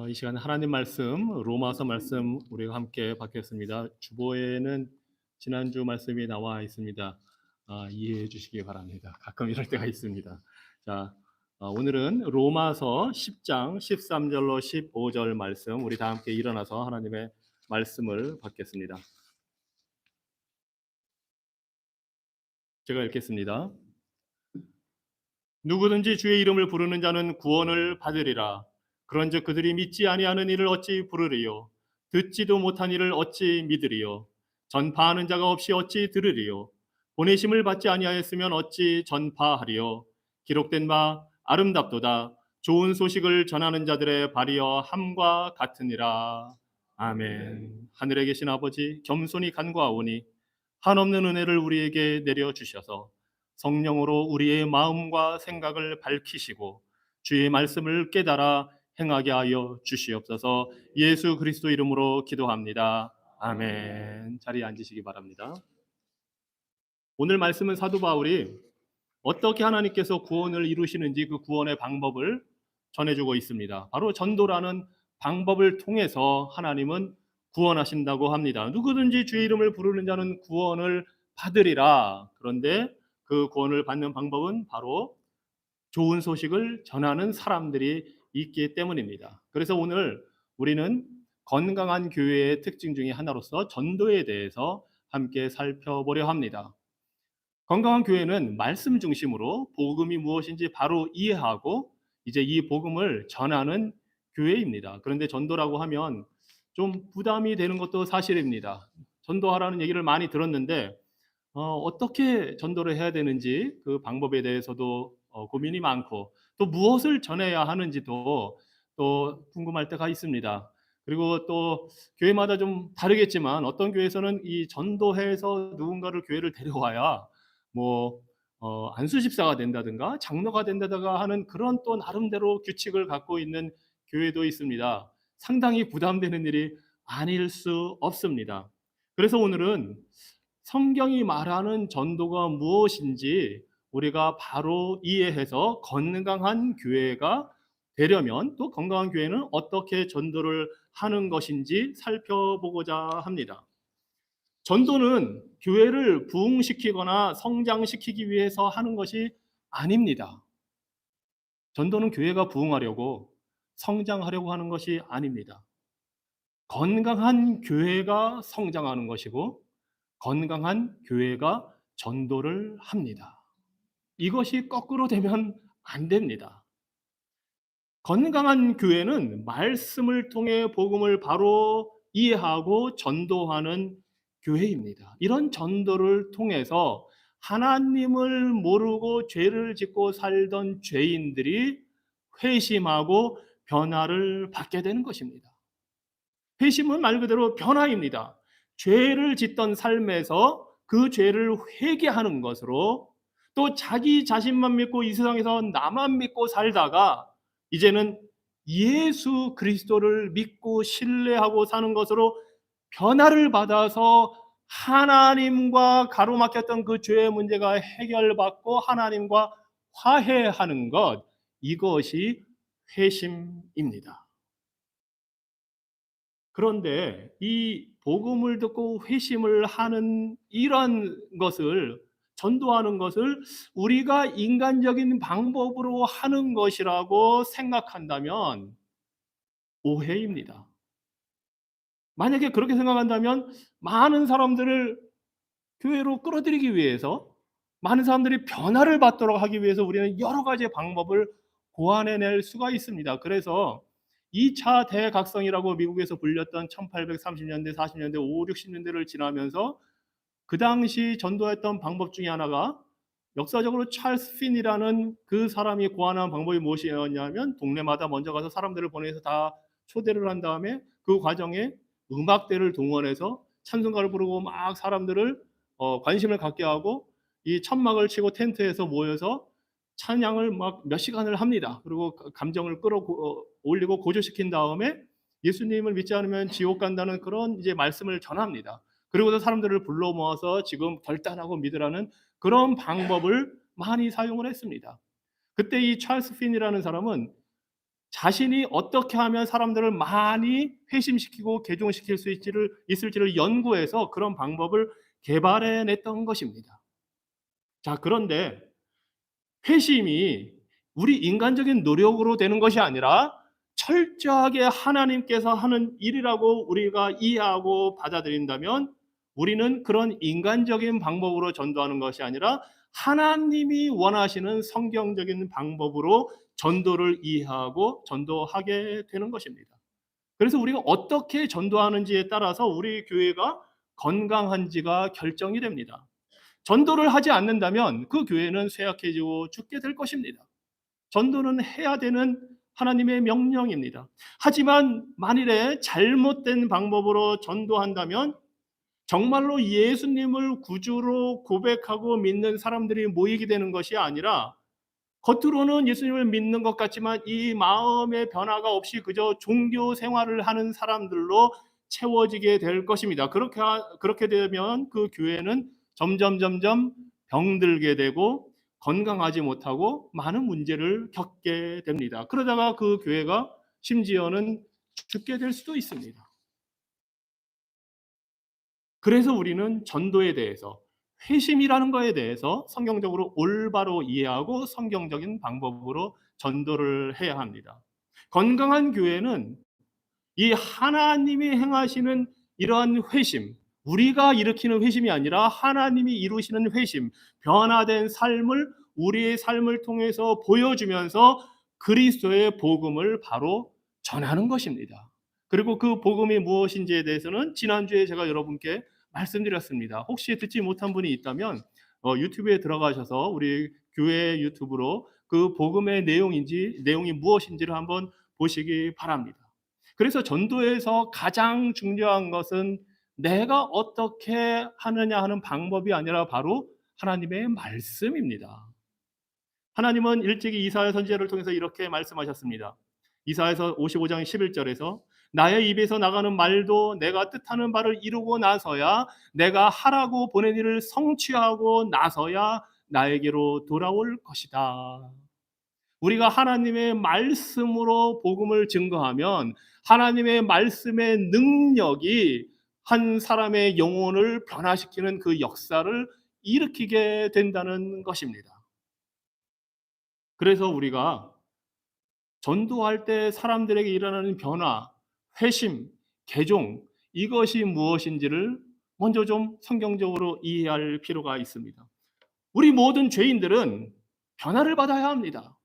이 시간 하나님 말씀 로마서 말씀 우리가 함께 받겠습니다. 주보에는 지난주 말씀이 나와 있습니다. 이해해 주시기 바랍니다. 가끔 이럴 때가 있습니다. 자, 오늘은 로마서 10장 13절로 15절 말씀 우리 다 함께 일어나서 하나님의 말씀을 받겠습니다. 제가 읽겠습니다. 누구든지 주의 이름을 부르는 자는 구원을 받으리라. 그런즉 그들이 믿지 아니하는 이를 어찌 부르리요? 듣지도 못한 이를 어찌 믿으리요? 전파하는 자가 없이 어찌 들으리요? 보내심을 받지 아니하였으면 어찌 전파하리요? 기록된 바 아름답도다. 좋은 소식을 전하는 자들의 발이여 함과 같으니라. 아멘. 하늘에 계신 아버지, 겸손히 간구하오니 한없는 은혜를 우리에게 내려 주셔서 성령으로 우리의 마음과 생각을 밝히시고 주의 말씀을 깨달아 행하게 하여 주시옵소서. 예수 그리스도 이름으로 기도합니다. 아멘. 자리에 앉으시기 바랍니다. 오늘 말씀은 사도 바울이 어떻게 하나님께서 구원을 이루시는지 그 구원의 방법을 전해주고 있습니다. 바로 전도라는 방법을 통해서 하나님은 구원하신다고 합니다. 누구든지 주의 이름을 부르는 자는 구원을 받으리라. 그런데 그 구원을 받는 방법은 바로 좋은 소식을 전하는 사람들이 있기 때문입니다. 그래서 오늘 우리는 건강한 교회의 특징 중에 하나로서 전도에 대해서 함께 살펴보려 합니다. 건강한 교회는 말씀 중심으로 복음이 무엇인지 바로 이해하고 이제 이 복음을 전하는 교회입니다. 그런데 전도라고 하면 좀 부담이 되는 것도 사실입니다. 전도하라는 얘기를 많이 들었는데 어떻게 전도를 해야 되는지 그 방법에 대해서도 고민이 많고 또 무엇을 전해야 하는지도 또 궁금할 때가 있습니다. 그리고 또 교회마다 좀 다르겠지만 어떤 교회에서는 이 전도해서 누군가를 교회를 데려와야 뭐 안수 집사가 된다든가 장로가 된다든가 하는 그런 또 나름대로 규칙을 갖고 있는 교회도 있습니다. 상당히 부담되는 일이 아닐 수 없습니다. 그래서 오늘은 성경이 말하는 전도가 무엇인지 우리가 바로 이해해서 건강한 교회가 되려면 또 건강한 교회는 어떻게 전도를 하는 것인지 살펴보고자 합니다. 전도는 교회를 부흥시키거나 성장시키기 위해서 하는 것이 아닙니다. 전도는 교회가 부흥하려고 성장하려고 하는 것이 아닙니다. 건강한 교회가 성장하는 것이고 건강한 교회가 전도를 합니다. 이것이 거꾸로 되면 안 됩니다. 건강한 교회는 말씀을 통해 복음을 바로 이해하고 전도하는 교회입니다. 이런 전도를 통해서 하나님을 모르고 죄를 짓고 살던 죄인들이 회심하고 변화를 받게 되는 것입니다. 회심은 말 그대로 변화입니다. 죄를 짓던 삶에서 그 죄를 회개하는 것으로 또 자기 자신만 믿고 이 세상에서 나만 믿고 살다가 이제는 예수 그리스도를 믿고 신뢰하고 사는 것으로 변화를 받아서 하나님과 가로막혔던 그 죄의 문제가 해결받고 하나님과 화해하는 것, 이것이 회심입니다. 그런데 이 복음을 듣고 회심을 하는 이런 것을 전도하는 것을 우리가 인간적인 방법으로 하는 것이라고 생각한다면 오해입니다. 만약에 그렇게 생각한다면 많은 사람들을 교회로 끌어들이기 위해서 많은 사람들이 변화를 받도록 하기 위해서 우리는 여러 가지 방법을 고안해낼 수가 있습니다. 그래서 2차 대각성이라고 미국에서 불렸던 1830년대, 40년대, 5, 60년대를 지나면서 그 당시 전도했던 방법 중에 하나가 역사적으로 찰스 핀이라는 그 사람이 고안한 방법이 무엇이었냐면 동네마다 먼저 가서 사람들을 보내서 다 초대를 한 다음에 그 과정에 음악대를 동원해서 찬송가를 부르고 막 사람들을 관심을 갖게 하고 이 천막을 치고 텐트에서 모여서 찬양을 막 몇 시간을 합니다. 그리고 감정을 끌어올리고 고조시킨 다음에 예수님을 믿지 않으면 지옥 간다는 그런 이제 말씀을 전합니다. 그리고서 사람들을 불러 모아서 지금 결단하고 믿으라는 그런 방법을 많이 사용을 했습니다. 그때 이 찰스 핀이라는 사람은 자신이 어떻게 하면 사람들을 많이 회심시키고 개종시킬 수 있을지를 연구해서 그런 방법을 개발해 냈던 것입니다. 자, 그런데 회심이 우리 인간적인 노력으로 되는 것이 아니라 철저하게 하나님께서 하는 일이라고 우리가 이해하고 받아들인다면, 우리는 그런 인간적인 방법으로 전도하는 것이 아니라 하나님이 원하시는 성경적인 방법으로 전도를 이해하고 전도하게 되는 것입니다. 그래서 우리가 어떻게 전도하는지에 따라서 우리 교회가 건강한지가 결정이 됩니다. 전도를 하지 않는다면 그 교회는 쇠약해지고 죽게 될 것입니다. 전도는 해야 되는 하나님의 명령입니다. 하지만 만일에 잘못된 방법으로 전도한다면 정말로 예수님을 구주로 고백하고 믿는 사람들이 모이게 되는 것이 아니라, 겉으로는 예수님을 믿는 것 같지만 이 마음의 변화가 없이 그저 종교 생활을 하는 사람들로 채워지게 될 것입니다. 그렇게 되면 그 교회는 점점 병들게 되고 건강하지 못하고 많은 문제를 겪게 됩니다. 그러다가 그 교회가 심지어는 죽게 될 수도 있습니다. 그래서 우리는 전도에 대해서, 회심이라는 것에 대해서 성경적으로 올바로 이해하고 성경적인 방법으로 전도를 해야 합니다. 건강한 교회는 이 하나님이 행하시는 이러한 회심, 우리가 일으키는 회심이 아니라 하나님이 이루시는 회심, 변화된 삶을 우리의 삶을 통해서 보여주면서 그리스도의 복음을 바로 전하는 것입니다. 그리고 그 복음이 무엇인지에 대해서는 지난주에 제가 여러분께 말씀드렸습니다. 혹시 듣지 못한 분이 있다면 유튜브에 들어가셔서 우리 교회 유튜브로 그 복음의 내용이 무엇인지를 한번 보시기 바랍니다. 그래서 전도에서 가장 중요한 것은 내가 어떻게 하느냐 하는 방법이 아니라 바로 하나님의 말씀입니다. 하나님은 일찍이 이사야 선지자를 통해서 이렇게 말씀하셨습니다. 이사야서 55장 11절에서 나의 입에서 나가는 말도 내가 뜻하는 바를 이루고 나서야, 내가 하라고 보낸 일을 성취하고 나서야 나에게로 돌아올 것이다. 우리가 하나님의 말씀으로 복음을 증거하면 하나님의 말씀의 능력이 한 사람의 영혼을 변화시키는 그 역사를 일으키게 된다는 것입니다. 그래서 우리가 전도할 때 사람들에게 일어나는 변화, 회심, 개종, 이것이 무엇인지를 먼저 좀 성경적으로 이해할 필요가 있습니다. 우리 모든 죄인들은 변화를 받아야 합니다.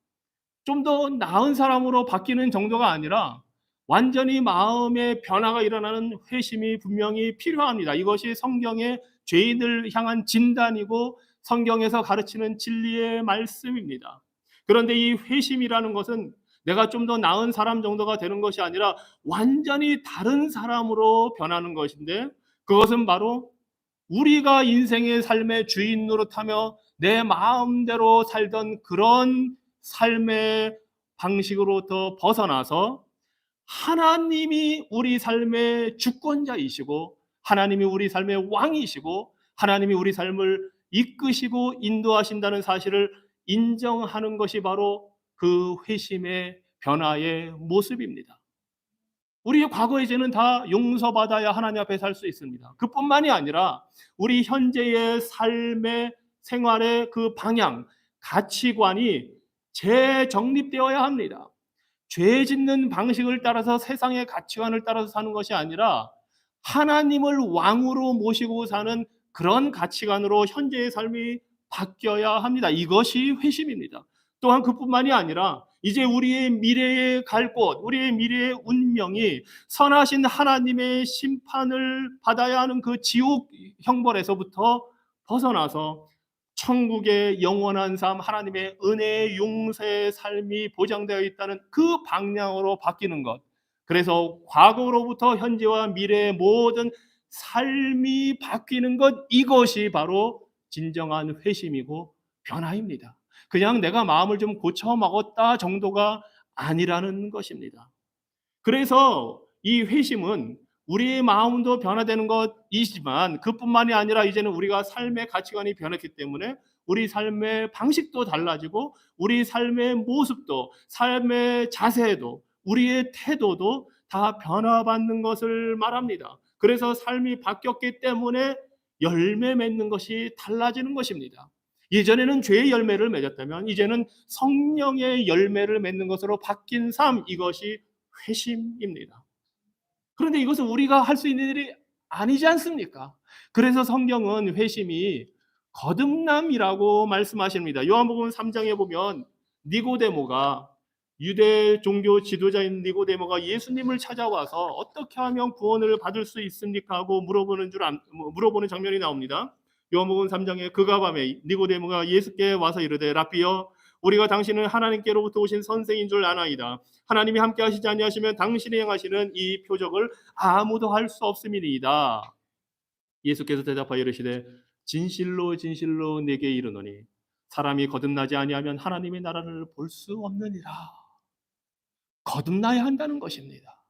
좀 더 나은 사람으로 바뀌는 정도가 아니라 완전히 마음의 변화가 일어나는 회심이 분명히 필요합니다. 이것이 성경의 죄인을 향한 진단이고 성경에서 가르치는 진리의 말씀입니다. 그런데 이 회심이라는 것은 내가 좀 더 나은 사람 정도가 되는 것이 아니라 완전히 다른 사람으로 변하는 것인데, 그것은 바로 우리가 인생의 삶의 주인 노릇하며 내 마음대로 살던 그런 삶의 방식으로부터 벗어나서 하나님이 우리 삶의 주권자이시고 하나님이 우리 삶의 왕이시고 하나님이 우리 삶을 이끄시고 인도하신다는 사실을 인정하는 것이 바로 그 회심의 변화의 모습입니다. 우리의 과거의 죄는 다 용서받아야 하나님 앞에 살 수 있습니다. 그뿐만이 아니라 우리 현재의 삶의 생활의 그 방향, 가치관이 재정립되어야 합니다. 죄 짓는 방식을 따라서 세상의 가치관을 따라서 사는 것이 아니라 하나님을 왕으로 모시고 사는 그런 가치관으로 현재의 삶이 바뀌어야 합니다. 이것이 회심입니다. 또한 그뿐만이 아니라 이제 우리의 미래에 갈 곳, 우리의 미래의 운명이 선하신 하나님의 심판을 받아야 하는 그 지옥 형벌에서부터 벗어나서 천국의 영원한 삶, 하나님의 은혜의 용서의 삶이 보장되어 있다는 그 방향으로 바뀌는 것. 그래서 과거로부터 현재와 미래의 모든 삶이 바뀌는 것, 이것이 바로 진정한 회심이고 변화입니다. 그냥 내가 마음을 좀 고쳐 먹었다 정도가 아니라는 것입니다. 그래서 이 회심은 우리의 마음도 변화되는 것이지만 그뿐만이 아니라 이제는 우리가 삶의 가치관이 변했기 때문에 우리 삶의 방식도 달라지고 우리 삶의 모습도, 삶의 자세도 우리의 태도도 다 변화받는 것을 말합니다. 그래서 삶이 바뀌었기 때문에 열매 맺는 것이 달라지는 것입니다. 예전에는 죄의 열매를 맺었다면 이제는 성령의 열매를 맺는 것으로 바뀐 삶, 이것이 회심입니다. 그런데 이것은 우리가 할 수 있는 일이 아니지 않습니까? 그래서 성경은 회심이 거듭남이라고 말씀하십니다. 요한복음 3장에 보면 니고데모가, 유대 종교 지도자인 니고데모가 예수님을 찾아와서 어떻게 하면 구원을 받을 수 있습니까? 하고 물어보는 장면이 나옵니다. 요한복음 3장에 그가 밤에 니고데모가 예수께 와서 이르되 라삐여, 우리가 당신은 하나님께로부터 오신 선생인 줄 아나이다. 하나님이 함께 하시지 아니하시면 당신이 행하시는 이 표적을 아무도 할 수 없음이니이다. 예수께서 대답하여 이르시되 진실로 진실로 내게 이르노니 사람이 거듭나지 아니하면 하나님의 나라를 볼 수 없느니라. 거듭나야 한다는 것입니다.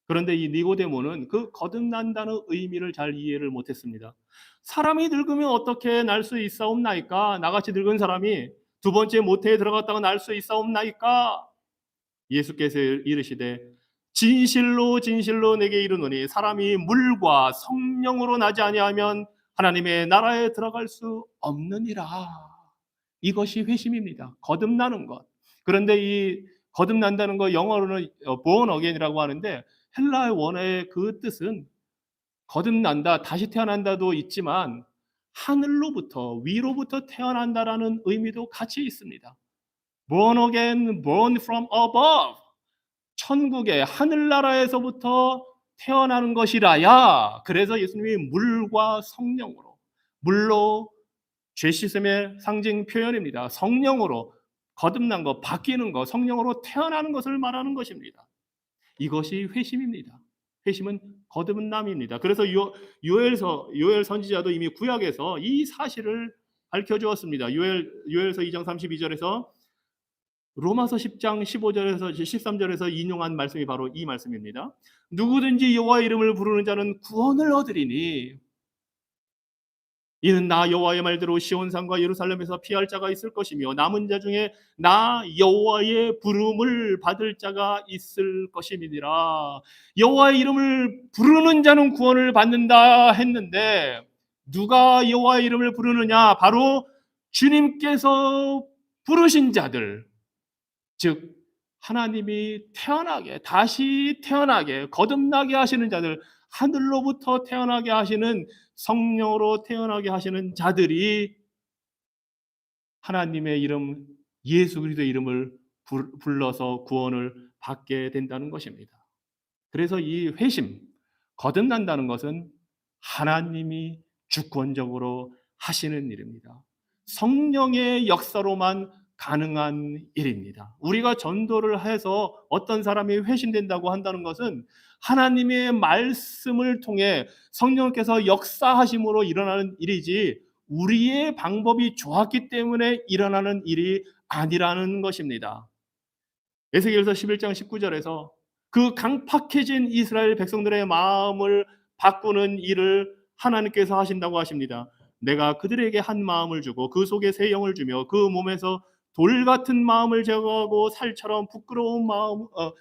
그런데 이 니고데모는 그 거듭난다는 의미를 잘 이해를 못했습니다. 사람이 늙으면 어떻게 날 수 있사옵나이까? 나같이 늙은 사람이 두 번째 모태에 들어갔다가 날 수 있사옵나이까? 예수께서 이르시되 진실로 진실로 내게 이르노니 사람이 물과 성령으로 나지 아니하면 하나님의 나라에 들어갈 수 없느니라. 이것이 회심입니다. 거듭나는 것. 그런데 이 거듭난다는 거 영어로는 born again이라고 하는데 헬라의 원어의 그 뜻은 거듭난다, 다시 태어난다도 있지만 하늘로부터, 위로부터 태어난다라는 의미도 같이 있습니다. born again, born from above. 천국의 하늘나라에서부터 태어나는 것이라야. 그래서 예수님이 물과 성령으로, 물로 죄 씻음의 상징 표현입니다. 성령으로 거듭난 것, 바뀌는 것, 성령으로 태어나는 것을 말하는 것입니다. 이것이 회심입니다. 회심은 거듭남입니다. 그래서 요엘 선지자도 이미 구약에서 이 사실을 밝혀주었습니다. 요엘서 2장 32절에서 로마서 10장 15절에서 13절에서 인용한 말씀이 바로 이 말씀입니다. 누구든지 여호와의 이름을 부르는 자는 구원을 얻으리니 이는 나 여호와의 말대로 시온산과 예루살렘에서 피할 자가 있을 것이며 남은 자 중에 나 여호와의 부름을 받을 자가 있을 것임이니라. 여호와의 이름을 부르는 자는 구원을 받는다 했는데 누가 여호와의 이름을 부르느냐? 바로 주님께서 부르신 자들, 즉 하나님이 태어나게, 다시 태어나게, 거듭나게 하시는 자들, 하늘로부터 태어나게 하시는, 성령으로 태어나게 하시는 자들이 하나님의 이름, 예수 그리스도의 이름을 불러서 구원을 받게 된다는 것입니다. 그래서 이 회심, 거듭난다는 것은 하나님이 주권적으로 하시는 일입니다. 성령의 역사로만 가능한 일입니다. 우리가 전도를 해서 어떤 사람이 회심된다고 한다는 것은 하나님의 말씀을 통해 성령께서 역사하심으로 일어나는 일이지 우리의 방법이 좋았기 때문에 일어나는 일이 아니라는 것입니다. 에스겔서 11장 19절에서 그 강팍해진 이스라엘 백성들의 마음을 바꾸는 일을 하나님께서 하신다고 하십니다. 내가 그들에게 한 마음을 주고 그 속에 새 영을 주며 그 몸에서 돌 같은 마음을 제거하고 살처럼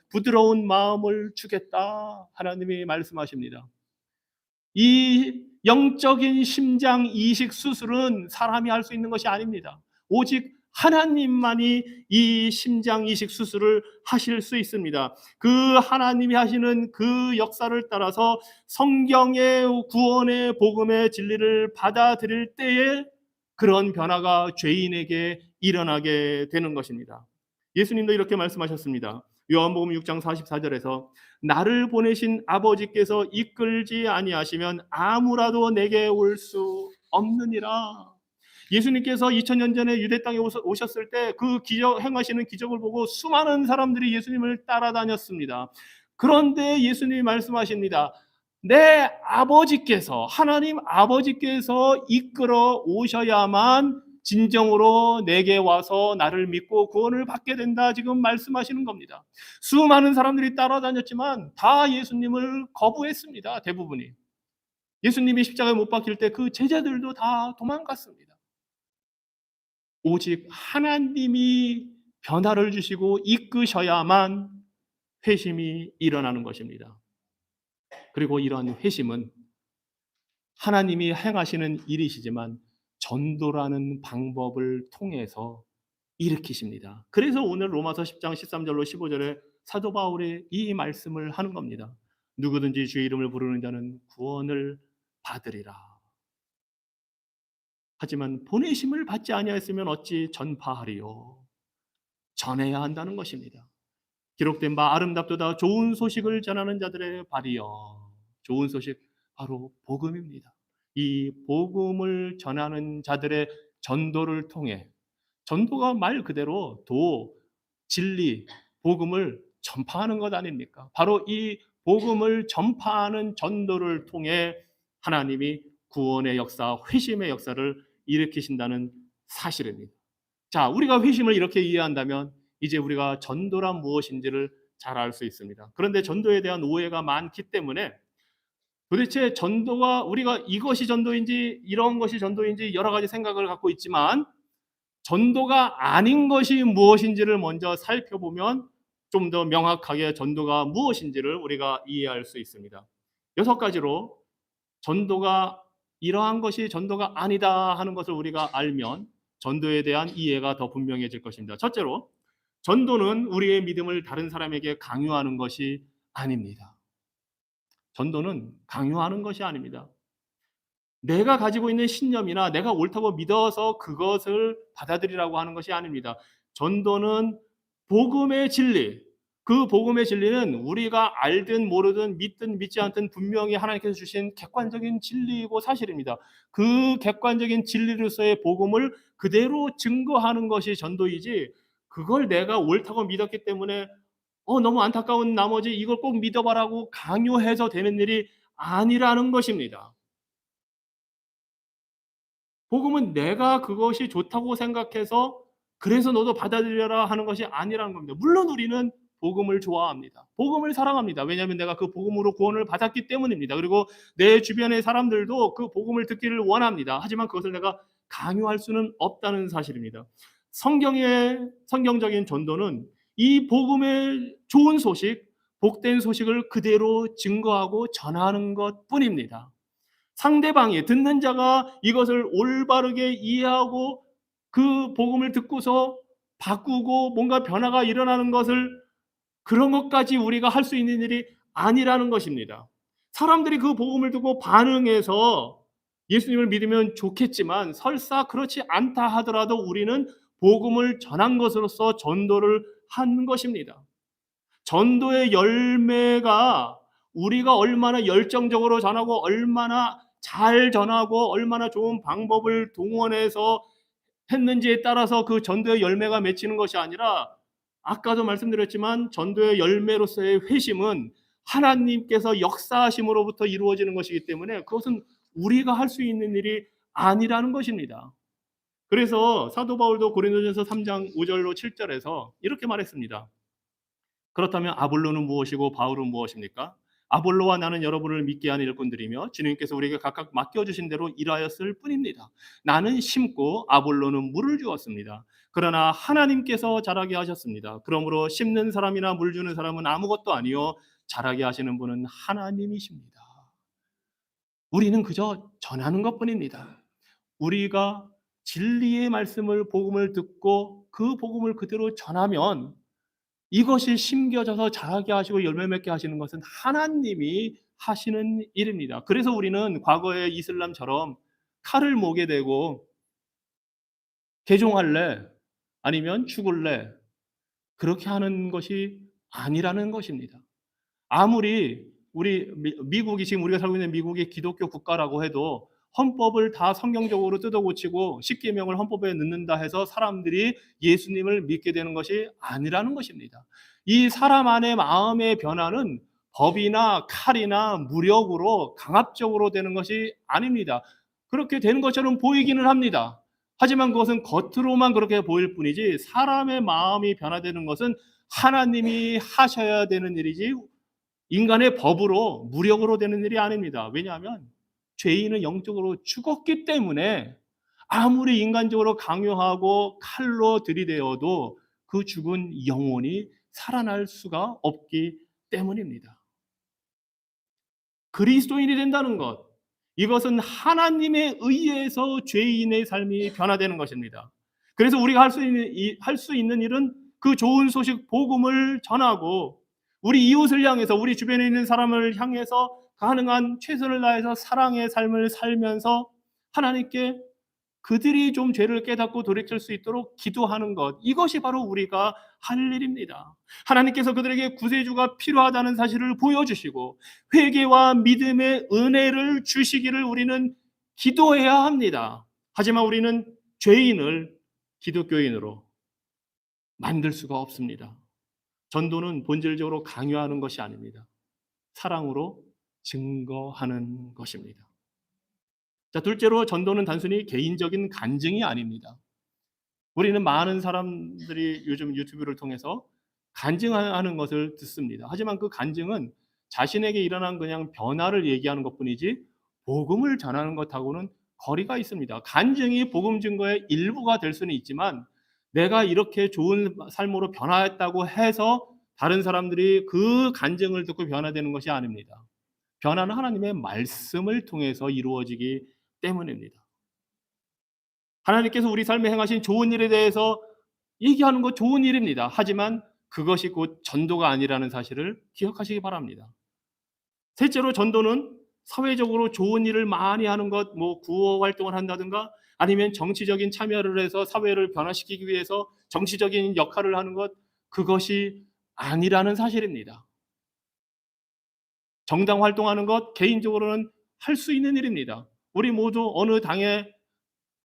부드러운 마음을 주겠다. 하나님이 말씀하십니다. 이 영적인 심장 이식 수술은 사람이 할 수 있는 것이 아닙니다. 오직 하나님만이 이 심장 이식 수술을 하실 수 있습니다. 그 하나님이 하시는 그 역사를 따라서 성경의 구원의 복음의 진리를 받아들일 때에 그런 변화가 죄인에게 일어나게 되는 것입니다. 예수님도 이렇게 말씀하셨습니다. 요한복음 6장 44절에서 나를 보내신 아버지께서 이끌지 아니하시면 아무라도 내게 올 수 없느니라. 예수님께서 2000년 전에 유대 땅에 오셨을 때 그 행하시는 기적을 보고 수많은 사람들이 예수님을 따라다녔습니다. 그런데 예수님이 말씀하십니다. 내 아버지께서, 하나님 아버지께서 이끌어 오셔야만 진정으로 내게 와서 나를 믿고 구원을 받게 된다, 지금 말씀하시는 겁니다. 수많은 사람들이 따라다녔지만 다 예수님을 거부했습니다. 대부분이. 예수님이 십자가에 못 박힐 때 그 제자들도 다 도망갔습니다. 오직 하나님이 변화를 주시고 이끄셔야만 회심이 일어나는 것입니다. 그리고 이러한 회심은 하나님이 행하시는 일이시지만 전도라는 방법을 통해서 일으키십니다. 그래서 오늘 로마서 10장 13절로 15절에 사도 바울이 이 말씀을 하는 겁니다. 누구든지 주의 이름을 부르는 자는 구원을 받으리라. 하지만 보내심을 받지 아니하였으면 어찌 전파하리요. 전해야 한다는 것입니다. 기록된 바 아름답도다 좋은 소식을 전하는 자들의 발이여. 좋은 소식 바로 복음입니다. 이 복음을 전하는 자들의 전도를 통해, 전도가 말 그대로 진리, 복음을 전파하는 것 아닙니까? 바로 이 복음을 전파하는 전도를 통해 하나님이 구원의 역사, 회심의 역사를 일으키신다는 사실입니다. 자, 우리가 회심을 이렇게 이해한다면 이제 우리가 전도란 무엇인지를 잘 알 수 있습니다. 그런데 전도에 대한 오해가 많기 때문에 도대체 전도가 우리가 이것이 전도인지 이런 것이 전도인지 여러 가지 생각을 갖고 있지만 전도가 아닌 것이 무엇인지를 먼저 살펴보면 좀 더 명확하게 전도가 무엇인지를 우리가 이해할 수 있습니다. 6가지로 전도가 이러한 것이 전도가 아니다 하는 것을 우리가 알면 전도에 대한 이해가 더 분명해질 것입니다. 첫째로, 전도는 우리의 믿음을 다른 사람에게 강요하는 것이 아닙니다. 전도는 강요하는 것이 아닙니다. 내가 가지고 있는 신념이나 내가 옳다고 믿어서 그것을 받아들이라고 하는 것이 아닙니다. 전도는 복음의 진리, 그 복음의 진리는 우리가 알든 모르든 믿든 믿지 않든 분명히 하나님께서 주신 객관적인 진리이고 사실입니다. 그 객관적인 진리로서의 복음을 그대로 증거하는 것이 전도이지, 그걸 내가 옳다고 믿었기 때문에 너무 안타까운 나머지 이걸 꼭 믿어봐라고 강요해서 되는 일이 아니라는 것입니다. 복음은 내가 그것이 좋다고 생각해서 그래서 너도 받아들여라 하는 것이 아니라는 겁니다. 물론 우리는 복음을 좋아합니다. 복음을 사랑합니다. 왜냐하면 내가 그 복음으로 구원을 받았기 때문입니다. 그리고 내 주변의 사람들도 그 복음을 듣기를 원합니다. 하지만 그것을 내가 강요할 수는 없다는 사실입니다. 성경적인 전도는 이 복음의 좋은 소식, 복된 소식을 그대로 증거하고 전하는 것뿐입니다. 상대방이 듣는 자가 이것을 올바르게 이해하고 그 복음을 듣고서 바꾸고 뭔가 변화가 일어나는 것을, 그런 것까지 우리가 할 수 있는 일이 아니라는 것입니다. 사람들이 그 복음을 듣고 반응해서 예수님을 믿으면 좋겠지만 설사 그렇지 않다 하더라도 우리는 복음을 전한 것으로서 전도를 한 것입니다. 전도의 열매가 우리가 얼마나 열정적으로 전하고 얼마나 잘 전하고 얼마나 좋은 방법을 동원해서 했는지에 따라서 그 전도의 열매가 맺히는 것이 아니라, 아까도 말씀드렸지만 전도의 열매로서의 회심은 하나님께서 역사하심으로부터 이루어지는 것이기 때문에 그것은 우리가 할 수 있는 일이 아니라는 것입니다. 그래서 사도 바울도 고린도전서 3장 5절로 7절에서 이렇게 말했습니다. 그렇다면 아볼로는 무엇이고 바울은 무엇입니까? 아볼로와 나는 여러분을 믿게 한 일꾼들이며 주님께서 우리에게 각각 맡겨주신 대로 일하였을 뿐입니다. 나는 심고 아볼로는 물을 주었습니다. 그러나 하나님께서 자라게 하셨습니다. 그러므로 심는 사람이나 물 주는 사람은 아무것도 아니요 자라게 하시는 분은 하나님이십니다. 우리는 그저 전하는 것뿐입니다. 우리가 진리의 말씀을, 복음을 듣고 그 복음을 그대로 전하면 이것이 심겨져서 자라게 하시고 열매 맺게 하시는 것은 하나님이 하시는 일입니다. 그래서 우리는 과거의 이슬람처럼 칼을 목에 대고 개종할래 아니면 죽을래 그렇게 하는 것이 아니라는 것입니다. 아무리 우리 미국이, 지금 우리가 살고 있는 미국이 기독교 국가라고 해도 헌법을 다 성경적으로 뜯어고치고 십계명을 헌법에 넣는다 해서 사람들이 예수님을 믿게 되는 것이 아니라는 것입니다. 이 사람 안의 마음의 변화는 법이나 칼이나 무력으로 강압적으로 되는 것이 아닙니다. 그렇게 되는 것처럼 보이기는 합니다. 하지만 그것은 겉으로만 그렇게 보일 뿐이지 사람의 마음이 변화되는 것은 하나님이 하셔야 되는 일이지 인간의 법으로 무력으로 되는 일이 아닙니다. 왜냐하면 죄인은 영적으로 죽었기 때문에 아무리 인간적으로 강요하고 칼로 들이대어도 그 죽은 영혼이 살아날 수가 없기 때문입니다. 그리스도인이 된다는 것, 이것은 하나님에 의해서 죄인의 삶이 변화되는 것입니다. 그래서 우리가 할 수 있는 일은 그 좋은 소식 복음을 전하고 우리 이웃을 향해서, 우리 주변에 있는 사람을 향해서 가능한 최선을 다해서 사랑의 삶을 살면서 하나님께 그들이 좀 죄를 깨닫고 돌이킬 수 있도록 기도하는 것, 이것이 바로 우리가 할 일입니다. 하나님께서 그들에게 구세주가 필요하다는 사실을 보여주시고 회개와 믿음의 은혜를 주시기를 우리는 기도해야 합니다. 하지만 우리는 죄인을 기독교인으로 만들 수가 없습니다. 전도는 본질적으로 강요하는 것이 아닙니다. 사랑으로 증거하는 것입니다. 자, 둘째로 전도는 단순히 개인적인 간증이 아닙니다. 우리는 많은 사람들이 요즘 유튜브를 통해서 간증하는 것을 듣습니다. 하지만 그 간증은 자신에게 일어난 그냥 변화를 얘기하는 것뿐이지 복음을 전하는 것하고는 거리가 있습니다. 간증이 복음 증거의 일부가 될 수는 있지만 내가 이렇게 좋은 삶으로 변화했다고 해서 다른 사람들이 그 간증을 듣고 변화되는 것이 아닙니다. 변화는 하나님의 말씀을 통해서 이루어지기 때문입니다. 하나님께서 우리 삶에 행하신 좋은 일에 대해서 얘기하는 것 좋은 일입니다. 하지만 그것이 곧 전도가 아니라는 사실을 기억하시기 바랍니다. 셋째로 전도는 사회적으로 좋은 일을 많이 하는 것, 구호 활동을 한다든가 아니면 정치적인 참여를 해서 사회를 변화시키기 위해서 정치적인 역할을 하는 것, 그것이 아니라는 사실입니다. 정당 활동하는 것 개인적으로는 할 수 있는 일입니다. 우리 모두 어느 당에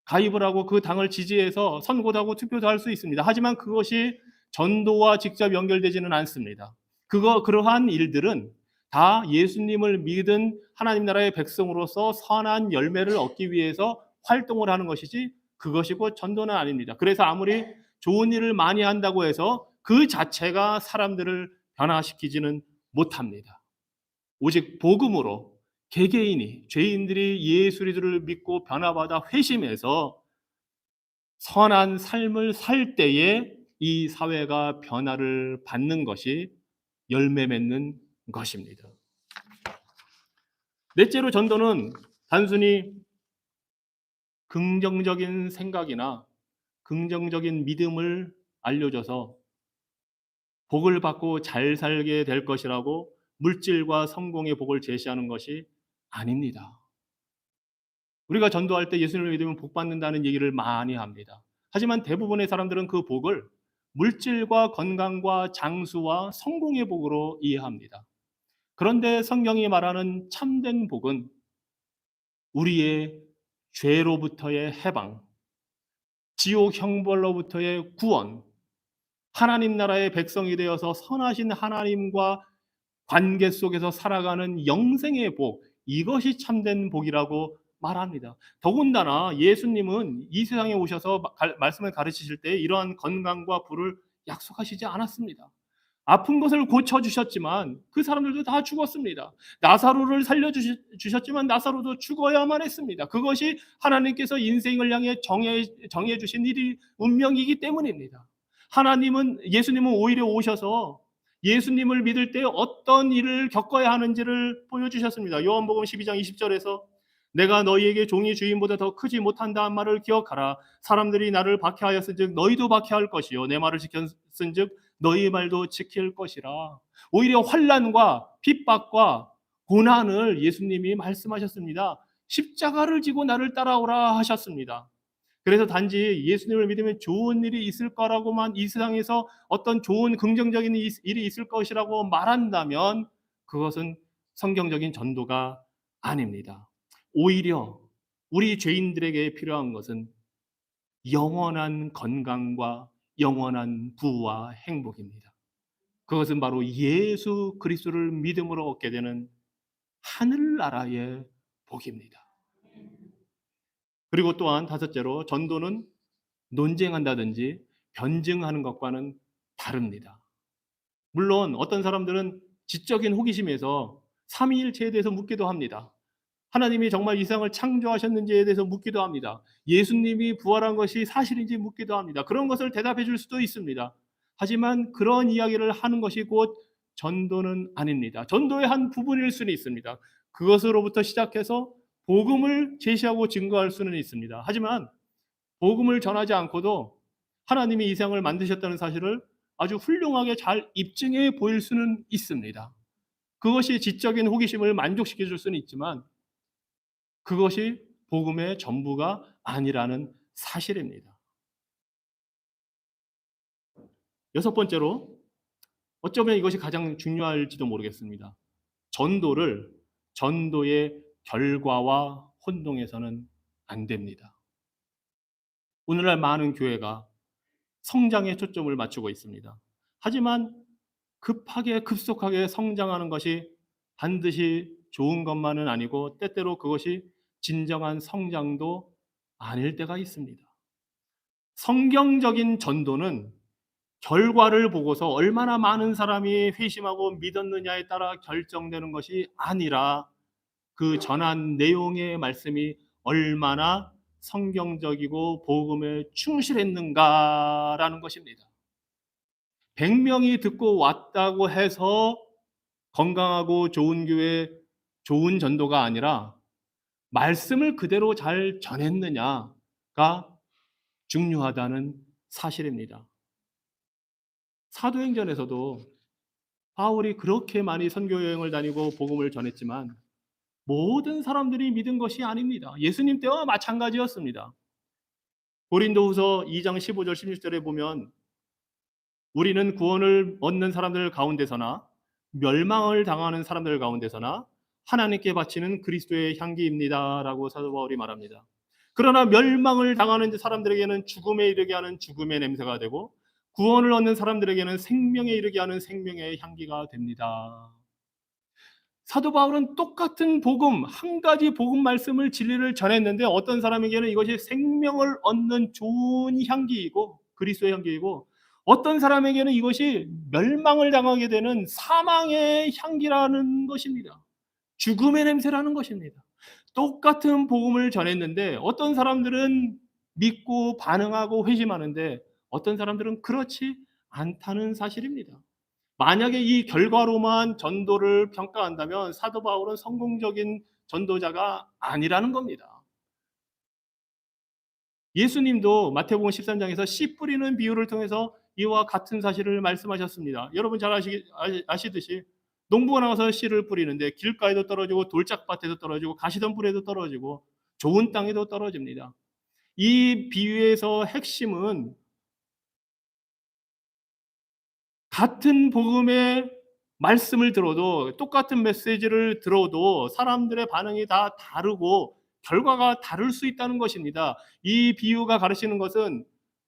가입을 하고 그 당을 지지해서 선거도 하고 투표도 할 수 있습니다. 하지만 그것이 전도와 직접 연결되지는 않습니다. 그러한 일들은 다 예수님을 믿은 하나님 나라의 백성으로서 선한 열매를 얻기 위해서 활동을 하는 것이지 그것이 곧 전도는 아닙니다. 그래서 아무리 좋은 일을 많이 한다고 해서 그 자체가 사람들을 변화시키지는 못합니다. 오직 복음으로 개개인이, 죄인들이 예수 그리스도를 믿고 변화받아 회심해서 선한 삶을 살 때에 이 사회가 변화를 받는 것이 열매 맺는 것입니다. 넷째로 전도는 단순히 긍정적인 생각이나 긍정적인 믿음을 알려줘서 복을 받고 잘 살게 될 것이라고 물질과 성공의 복을 제시하는 것이 아닙니다. 우리가 전도할 때 예수님을 믿으면 복 받는다는 얘기를 많이 합니다. 하지만 대부분의 사람들은 그 복을 물질과 건강과 장수와 성공의 복으로 이해합니다. 그런데 성경이 말하는 참된 복은 우리의 죄로부터의 해방, 지옥 형벌로부터의 구원, 하나님 나라의 백성이 되어서 선하신 하나님과 관계 속에서 살아가는 영생의 복, 이것이 참된 복이라고 말합니다. 더군다나 예수님은 이 세상에 오셔서 말씀을 가르치실 때 이러한 건강과 부를 약속하시지 않았습니다. 아픈 것을 고쳐주셨지만 그 사람들도 다 죽었습니다. 나사로를 살려주셨지만 나사로도 죽어야만 했습니다. 그것이 하나님께서 인생을 향해 정해주신 일이 운명이기 때문입니다. 예수님은 오히려 오셔서 예수님을 믿을 때 어떤 일을 겪어야 하는지를 보여주셨습니다. 요한복음 12장 20절에서 내가 너희에게 종이 주인보다 더 크지 못한다는 말을 기억하라. 사람들이 나를 박해하였은즉 너희도 박해할 것이요 내 말을 지켰은즉 너희 말도 지킬 것이라. 오히려 환난과 핍박과 고난을 예수님이 말씀하셨습니다. 십자가를 지고 나를 따라오라 하셨습니다. 그래서 단지 예수님을 믿으면 좋은 일이 있을 거라고만, 이 세상에서 어떤 좋은 긍정적인 일이 있을 것이라고 말한다면 그것은 성경적인 전도가 아닙니다. 오히려 우리 죄인들에게 필요한 것은 영원한 건강과 영원한 부와 행복입니다. 그것은 바로 예수 그리스도를 믿음으로 얻게 되는 하늘나라의 복입니다. 그리고 또한 다섯째로 전도는 논쟁한다든지 변증하는 것과는 다릅니다. 물론 어떤 사람들은 지적인 호기심에서 삼위일체에 대해서 묻기도 합니다. 하나님이 정말 이 세상을 창조하셨는지에 대해서 묻기도 합니다. 예수님이 부활한 것이 사실인지 묻기도 합니다. 그런 것을 대답해 줄 수도 있습니다. 하지만 그런 이야기를 하는 것이 곧 전도는 아닙니다. 전도의 한 부분일 수는 있습니다. 그것으로부터 시작해서 복음을 제시하고 증거할 수는 있습니다. 하지만 복음을 전하지 않고도 하나님이 이 세상을 만드셨다는 사실을 아주 훌륭하게 잘 입증해 보일 수는 있습니다. 그것이 지적인 호기심을 만족시켜 줄 수는 있지만 그것이 복음의 전부가 아니라는 사실입니다. 여섯 번째로, 어쩌면 이것이 가장 중요할지도 모르겠습니다. 전도를 전도의 결과와 혼동해서는 안 됩니다. 오늘날 많은 교회가 성장에 초점을 맞추고 있습니다. 하지만 급하게 급속하게 성장하는 것이 반드시 좋은 것만은 아니고 때때로 그것이 진정한 성장도 아닐 때가 있습니다. 성경적인 전도는 결과를 보고서 얼마나 많은 사람이 회심하고 믿었느냐에 따라 결정되는 것이 아니라 그 전한 내용의 말씀이 얼마나 성경적이고 복음에 충실했는가라는 것입니다. 100명이 듣고 왔다고 해서 건강하고 좋은 교회, 좋은 전도가 아니라 말씀을 그대로 잘 전했느냐가 중요하다는 사실입니다. 사도행전에서도 바울이 그렇게 많이 선교 여행을 다니고 복음을 전했지만 모든 사람들이 믿은 것이 아닙니다. 예수님 때와 마찬가지였습니다. 고린도후서 2장 15절 16절에 보면 우리는 구원을 얻는 사람들 가운데서나 멸망을 당하는 사람들 가운데서나 하나님께 바치는 그리스도의 향기입니다라고 사도 바울이 말합니다. 그러나 멸망을 당하는 사람들에게는 죽음에 이르게 하는 죽음의 냄새가 되고 구원을 얻는 사람들에게는 생명에 이르게 하는 생명의 향기가 됩니다. 사도 바울은 똑같은 복음, 한 가지 복음 말씀을 진리를 전했는데 어떤 사람에게는 이것이 생명을 얻는 좋은 향기이고 그리스도의 향기이고 어떤 사람에게는 이것이 멸망을 당하게 되는 사망의 향기라는 것입니다. 죽음의 냄새라는 것입니다. 똑같은 복음을 전했는데 어떤 사람들은 믿고 반응하고 회심하는데 어떤 사람들은 그렇지 않다는 사실입니다. 만약에 이 결과로만 전도를 평가한다면 사도 바울은 성공적인 전도자가 아니라는 겁니다. 예수님도 마태복음 13장에서 씨 뿌리는 비유를 통해서 이와 같은 사실을 말씀하셨습니다. 여러분 잘 아시듯이 농부가 나가서 씨를 뿌리는데 길가에도 떨어지고 돌짝밭에도 떨어지고 가시덤불에도 떨어지고 좋은 땅에도 떨어집니다. 이 비유에서 핵심은 같은 복음의 말씀을 들어도 똑같은 메시지를 들어도 사람들의 반응이 다 다르고 결과가 다를 수 있다는 것입니다. 이 비유가 가르치는 것은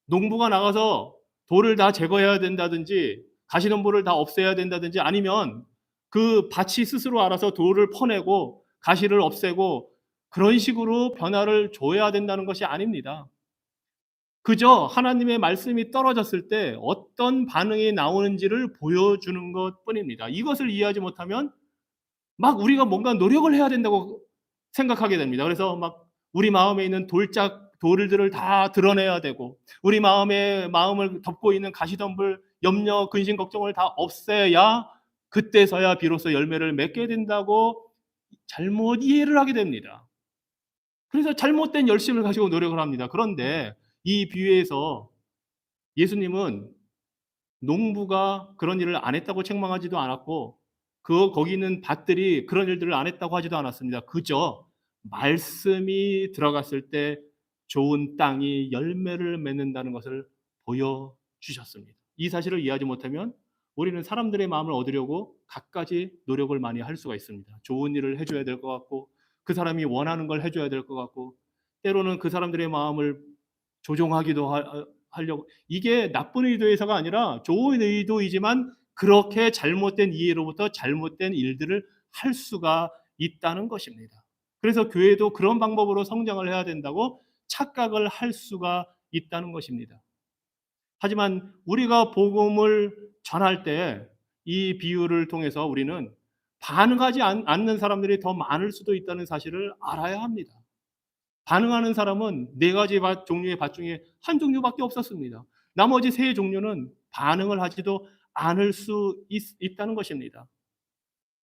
농부가 나가서 돌을 다 제거해야 된다든지 가시덤불을 다 없애야 된다든지 아니면 그 밭이 스스로 알아서 돌을 퍼내고 가시를 없애고 그런 식으로 변화를 줘야 된다는 것이 아닙니다. 그저 하나님의 말씀이 떨어졌을 때 어떤 반응이 나오는지를 보여주는 것뿐입니다. 이것을 이해하지 못하면 막 우리가 뭔가 노력을 해야 된다고 생각하게 됩니다. 그래서 막 우리 마음에 있는 돌들을 다 드러내야 되고 우리 마음을 덮고 있는 가시덤불, 염려, 근심, 걱정을 다 없애야 그때서야 비로소 열매를 맺게 된다고 잘못 이해를 하게 됩니다. 그래서 잘못된 열심을 가지고 노력을 합니다. 그런데 이 비유에서 예수님은 농부가 그런 일을 안 했다고 책망하지도 않았고 거기 있는 밭들이 그런 일들을 안 했다고 하지도 않았습니다. 그저 말씀이 들어갔을 때 좋은 땅이 열매를 맺는다는 것을 보여주셨습니다. 이 사실을 이해하지 못하면 우리는 사람들의 마음을 얻으려고 갖가지 노력을 많이 할 수가 있습니다. 좋은 일을 해줘야 될 것 같고 그 사람이 원하는 걸 해줘야 될 것 같고 때로는 그 사람들의 마음을 조종하기도 하려고 이게 나쁜 의도에서가 아니라 좋은 의도이지만 그렇게 잘못된 이해로부터 잘못된 일들을 할 수가 있다는 것입니다. 그래서 교회도 그런 방법으로 성장을 해야 된다고 착각을 할 수가 있다는 것입니다. 하지만 우리가 복음을 전할 때 이 비유를 통해서 우리는 반응하지 않는 사람들이 더 많을 수도 있다는 사실을 알아야 합니다. 반응하는 사람은 네 가지 종류의 밭 중에 한 종류밖에 없었습니다. 나머지 세 종류는 반응을 하지도 않을 수 있다는 것입니다.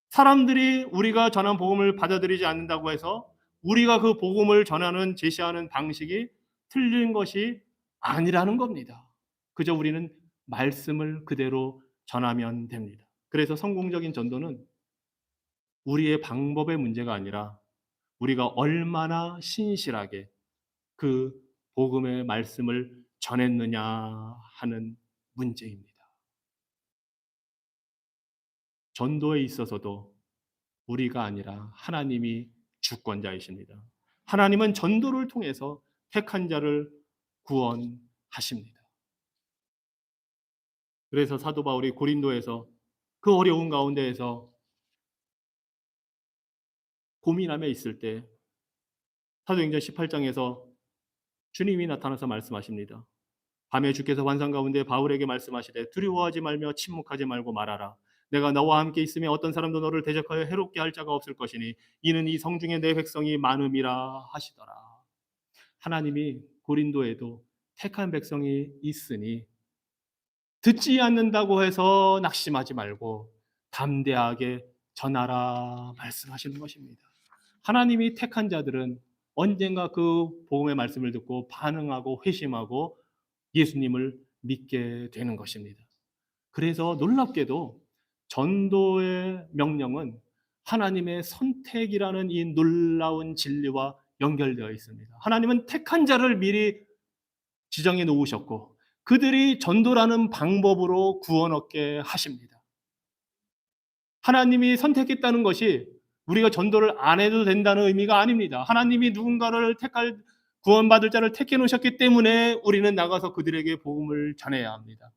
사람들이 우리가 전한 복음을 받아들이지 않는다고 해서 우리가 그 복음을 전하는 제시하는 방식이 틀린 것이 아니라는 겁니다. 그저 우리는 말씀을 그대로 전하면 됩니다. 그래서 성공적인 전도는 우리의 방법의 문제가 아니라 우리가 얼마나 신실하게 그 복음의 말씀을 전했느냐 하는 문제입니다. 전도에 있어서도 우리가 아니라 하나님이 주권자이십니다. 하나님은 전도를 통해서 택한 자를 구원하십니다. 그래서 사도 바울이 고린도에서 그 어려운 가운데에서 고민함에 있을 때 사도행전 18장에서 주님이 나타나서 말씀하십니다. 밤에 주께서 환상 가운데 바울에게 말씀하시되 두려워하지 말며 침묵하지 말고 말하라. 내가 너와 함께 있으며 어떤 사람도 너를 대적하여 해롭게 할 자가 없을 것이니 이는 이 성중에 내 백성이 많음이라 하시더라. 하나님이 고린도에도 택한 백성이 있으니 듣지 않는다고 해서 낙심하지 말고 담대하게 전하라 말씀하시는 것입니다. 하나님이 택한 자들은 언젠가 그 복음의 말씀을 듣고 반응하고 회심하고 예수님을 믿게 되는 것입니다. 그래서 놀랍게도 전도의 명령은 하나님의 선택이라는 이 놀라운 진리와 연결되어 있습니다. 하나님은 택한 자를 미리 지정해 놓으셨고 그들이 전도라는 방법으로 구원 얻게 하십니다. 하나님이 선택했다는 것이 우리가 전도를 안 해도 된다는 의미가 아닙니다. 하나님이 누군가를 구원받을 자를 택해 놓으셨기 때문에 우리는 나가서 그들에게 복음을 전해야 합니다.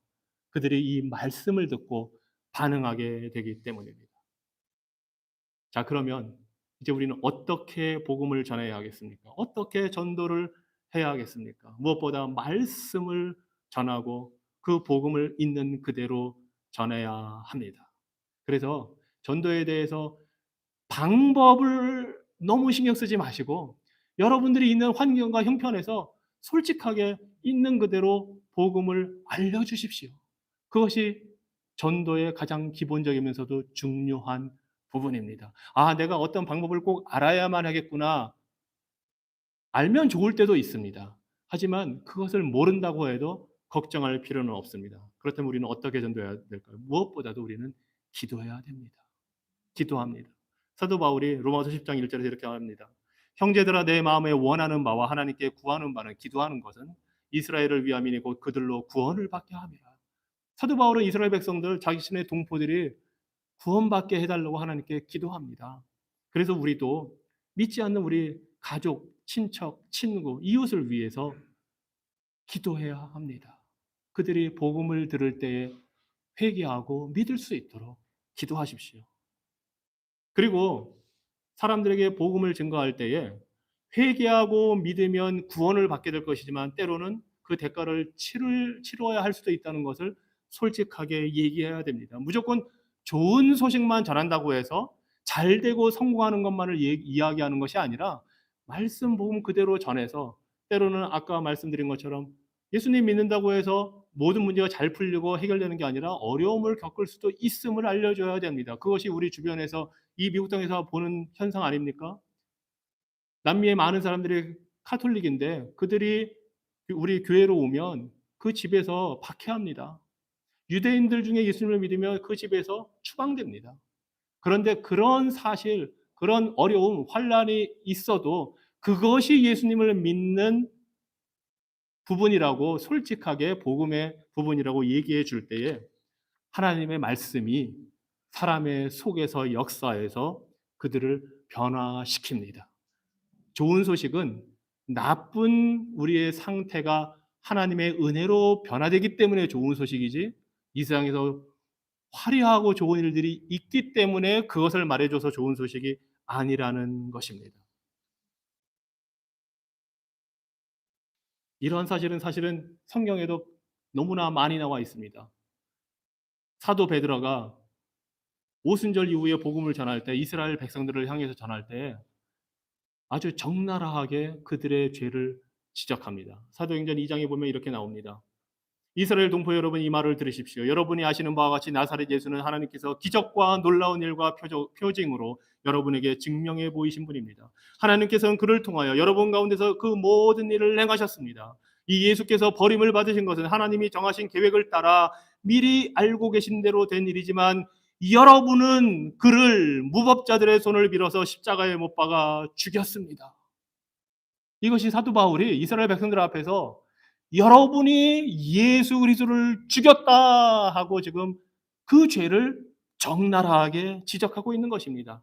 그들이 이 말씀을 듣고 반응하게 되기 때문입니다. 자, 그러면 이제 우리는 어떻게 복음을 전해야 하겠습니까? 어떻게 전도를 해야 하겠습니까? 무엇보다 말씀을 전하고 그 복음을 있는 그대로 전해야 합니다. 그래서 전도에 대해서 방법을 너무 신경 쓰지 마시고 여러분들이 있는 환경과 형편에서 솔직하게 있는 그대로 복음을 알려주십시오. 그것이 전도의 가장 기본적이면서도 중요한 부분입니다. 아, 내가 어떤 방법을 꼭 알아야만 하겠구나. 알면 좋을 때도 있습니다. 하지만 그것을 모른다고 해도 걱정할 필요는 없습니다. 그렇다면 우리는 어떻게 전도해야 될까요? 무엇보다도 우리는 기도해야 됩니다. 기도합니다. 사도 바울이 로마서 10장 1절에서 이렇게 합니다. 형제들아 내 마음에 원하는 바와 하나님께 구하는 바는 기도하는 것은 이스라엘을 위함이니 곧 그들로 구원을 받게 함이라. 사도 바울은 이스라엘 백성들 자신의 동포들이 구원받게 해달라고 하나님께 기도합니다. 그래서 우리도 믿지 않는 우리 가족, 친척, 친구, 이웃을 위해서 기도해야 합니다. 그들이 복음을 들을 때에 회개하고 믿을 수 있도록 기도하십시오. 그리고 사람들에게 복음을 증거할 때에 회개하고 믿으면 구원을 받게 될 것이지만 때로는 그 대가를 치러야 할 수도 있다는 것을 솔직하게 얘기해야 됩니다. 무조건 좋은 소식만 전한다고 해서 잘 되고 성공하는 것만을 이야기하는 것이 아니라 말씀 복음 그대로 전해서 때로는 아까 말씀드린 것처럼 예수님 믿는다고 해서 모든 문제가 잘 풀리고 해결되는 게 아니라 어려움을 겪을 수도 있음을 알려줘야 됩니다. 그것이 우리 주변에서 이 미국 땅에서 보는 현상 아닙니까? 남미의 많은 사람들이 카톨릭인데 그들이 우리 교회로 오면 그 집에서 박해합니다. 유대인들 중에 예수님을 믿으면 그 집에서 추방됩니다. 그런데 그런 사실, 그런 어려움, 환란이 있어도 그것이 예수님을 믿는 부분이라고 솔직하게 복음의 부분이라고 얘기해 줄 때에 하나님의 말씀이 사람의 속에서 역사해서 그들을 변화시킵니다. 좋은 소식은 나쁜 우리의 상태가 하나님의 은혜로 변화되기 때문에 좋은 소식이지 이 세상에서 화려하고 좋은 일들이 있기 때문에 그것을 말해줘서 좋은 소식이 아니라는 것입니다. 이러한 사실은 성경에도 너무나 많이 나와 있습니다. 사도 베드로가 오순절 이후에 복음을 전할 때 이스라엘 백성들을 향해서 전할 때 아주 적나라하게 그들의 죄를 지적합니다. 사도행전 2장에 보면 이렇게 나옵니다. 이스라엘 동포 여러분, 이 말을 들으십시오. 여러분이 아시는 바와 같이 나사렛 예수는 하나님께서 기적과 놀라운 일과 표징으로 여러분에게 증명해 보이신 분입니다. 하나님께서는 그를 통하여 여러분 가운데서 그 모든 일을 행하셨습니다. 이 예수께서 버림을 받으신 것은 하나님이 정하신 계획을 따라 미리 알고 계신 대로 된 일이지만, 여러분은 그를 무법자들의 손을 빌어서 십자가에 못 박아 죽였습니다. 이것이 사도 바울이 이스라엘 백성들 앞에서 여러분이 예수 그리스도를 죽였다 하고 지금 그 죄를 적나라하게 지적하고 있는 것입니다.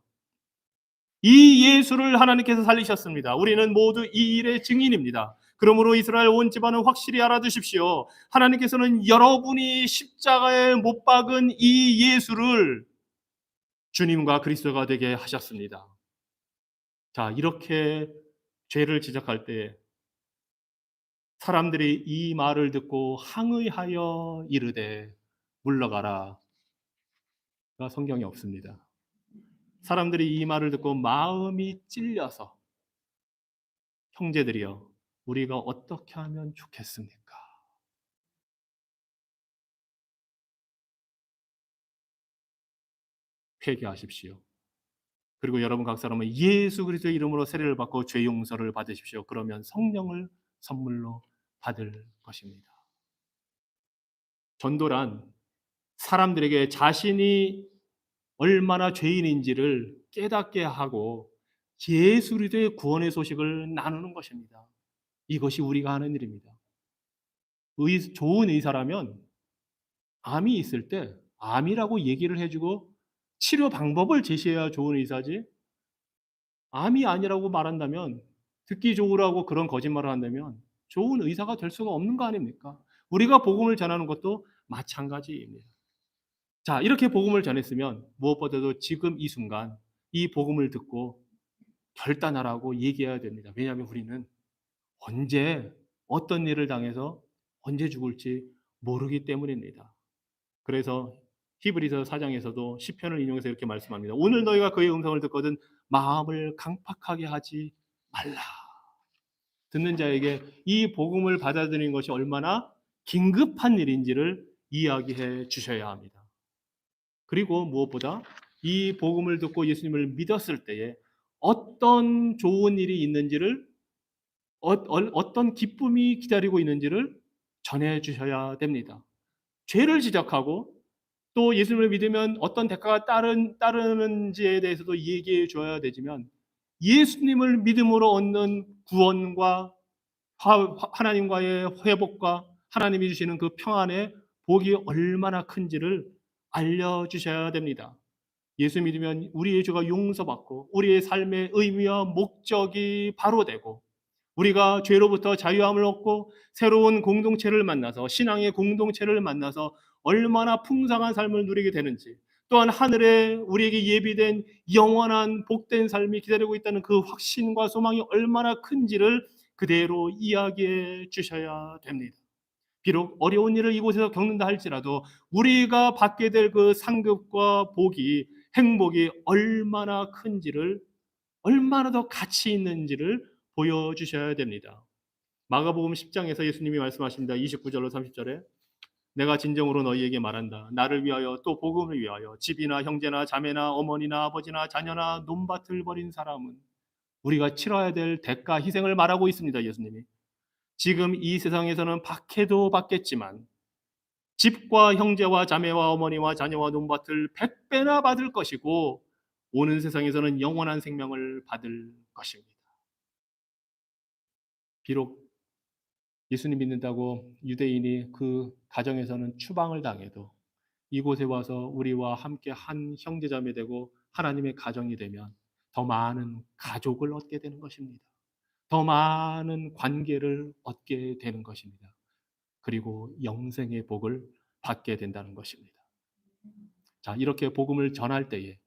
이 예수를 하나님께서 살리셨습니다. 우리는 모두 이 일의 증인입니다. 그러므로 이스라엘 온 집안은 확실히 알아두십시오. 하나님께서는 여러분이 십자가에 못 박은 이 예수를 주님과 그리스도가 되게 하셨습니다. 자, 이렇게 죄를 지적할 때 사람들이 이 말을 듣고 항의하여 이르되 물러가라 가 성경에 없습니다. 사람들이 이 말을 듣고 마음이 찔려서 형제들이여 우리가 어떻게 하면 좋겠습니까? 회개하십시오. 그리고 여러분 각 사람은 예수 그리스도의 이름으로 세례를 받고 죄 용서를 받으십시오. 그러면 성령을 선물로 받을 것입니다. 전도란 사람들에게 자신이 얼마나 죄인인지를 깨닫게 하고 예수 그리스도의 구원의 소식을 나누는 것입니다. 이것이 우리가 하는 일입니다. 좋은 의사라면 암이 있을 때 암이라고 얘기를 해주고 치료 방법을 제시해야 좋은 의사지, 암이 아니라고 말한다면, 듣기 좋으라고 그런 거짓말을 한다면 좋은 의사가 될 수가 없는 거 아닙니까? 우리가 복음을 전하는 것도 마찬가지입니다. 자, 이렇게 복음을 전했으면 무엇보다도 지금 이 순간 이 복음을 듣고 결단하라고 얘기해야 됩니다. 왜냐하면 우리는 언제 어떤 일을 당해서 언제 죽을지 모르기 때문입니다. 그래서 히브리서 4장에서도 시편을 인용해서 이렇게 말씀합니다. 오늘 너희가 그의 음성을 듣거든 마음을 강팍하게 하지 말라. 듣는 자에게 이 복음을 받아들이는 것이 얼마나 긴급한 일인지를 이야기해 주셔야 합니다. 그리고 무엇보다 이 복음을 듣고 예수님을 믿었을 때에 어떤 좋은 일이 있는지를, 어떤 기쁨이 기다리고 있는지를 전해 주셔야 됩니다. 죄를 지적하고 또 예수님을 믿으면 어떤 대가가 따르는지에 대해서도 얘기해 줘야 되지만, 예수님을 믿음으로 얻는 구원과 하나님과의 회복과 하나님이 주시는 그 평안의 복이 얼마나 큰지를 알려주셔야 됩니다. 예수 믿으면 우리의 죄가 용서받고 우리의 삶의 의미와 목적이 바로 되고, 우리가 죄로부터 자유함을 얻고 새로운 공동체를 만나서, 신앙의 공동체를 만나서 얼마나 풍성한 삶을 누리게 되는지, 또한 하늘에 우리에게 예비된 영원한 복된 삶이 기다리고 있다는 그 확신과 소망이 얼마나 큰지를 그대로 이야기해 주셔야 됩니다. 비록 어려운 일을 이곳에서 겪는다 할지라도 우리가 받게 될 그 상급과 복이, 행복이 얼마나 큰지를, 얼마나 더 가치 있는지를 보여주셔야 됩니다. 마가복음 10장에서 예수님이 말씀하십니다. 29절로 30절에 내가 진정으로 너희에게 말한다. 나를 위하여 또 복음을 위하여 집이나 형제나 자매나 어머니나 아버지나 자녀나 논밭을 버린 사람은 우리가 치러야 될 대가, 희생을 말하고 있습니다. 예수님이 지금 이 세상에서는 박해도 받겠지만 집과 형제와 자매와 어머니와 자녀와 논밭을 100배나 받을 것이고 오는 세상에서는 영원한 생명을 받을 것입니다. 비록 예수님 믿는다고 유대인이 그 가정에서는 추방을 당해도 이곳에 와서 우리와 함께 한 형제자매 되고 하나님의 가정이 되면 더 많은 가족을 얻게 되는 것입니다. 더 많은 관계를 얻게 되는 것입니다. 그리고 영생의 복을 받게 된다는 것입니다. 자, 이렇게 복음을 전할 때에